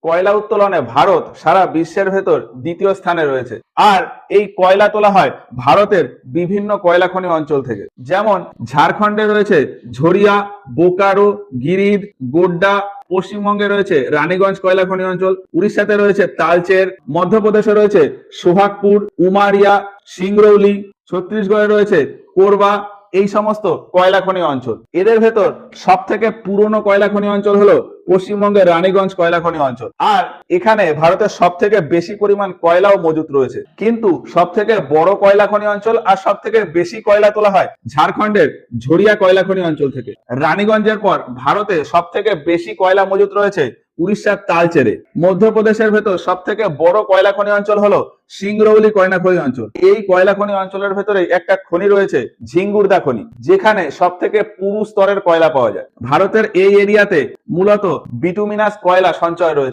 কয়লা উত্তোলনে ভারত সারা বিশ্বের ভেতর দ্বিতীয় স্থানে রয়েছে। আর এই কয়লা তোলা হয় ভারতের বিভিন্ন কয়লা খনি অঞ্চল থেকে। যেমন ঝাড়খণ্ডে রয়েছে ঝরিয়া, বোকারো, গিরিধ, গোড্ডা। পশ্চিমবঙ্গে রয়েছে রানীগঞ্জ কয়লা খনি অঞ্চল। উড়িষ্যাতে রয়েছে তালচের। মধ্যপ্রদেশে রয়েছে সোহাগপুর, উমারিয়া, সিংরৌলি। ছত্তিশগড়ে রয়েছে কোরবা। এই সমস্ত কয়লা খনি অঞ্চল। এদের ভেতর সব থেকে পুরনো কয়লা খনি অঞ্চল হলো পশ্চিমবঙ্গের রানীগঞ্জ কয়লা খনি অঞ্চল। আর এখানে ভারতের সব থেকে বেশি পরিমাণ কয়লাও মজুত রয়েছে। কিন্তু সব থেকে বড় কয়লা খনি অঞ্চল আর সব থেকে বেশি কয়লা তোলা হয় ঝাড়খণ্ডের ঝরিয়া কয়লা খনি অঞ্চল থেকে। রানীগঞ্জের পর ভারতে সব থেকে বেশি কয়লা মজুত রয়েছে উড়িষ্যার তালচেরে। মধ্যপ্রদেশের ভেতর সব থেকে বড় কয়লা খনি অঞ্চল হলো সিংরৌলি কয়লা খনি অঞ্চল। এই কয়লা খনি অঞ্চলের ভেতরে একটা খনি রয়েছে ঝিঙ্গুরদা খনি, যেখানে সব থেকে পুরু স্তরের কয়লা পাওয়া যায়। ভারতের এই এরিয়াতে মূলত বিটুমিনাস কয়লা সঞ্চয় রয়েছে।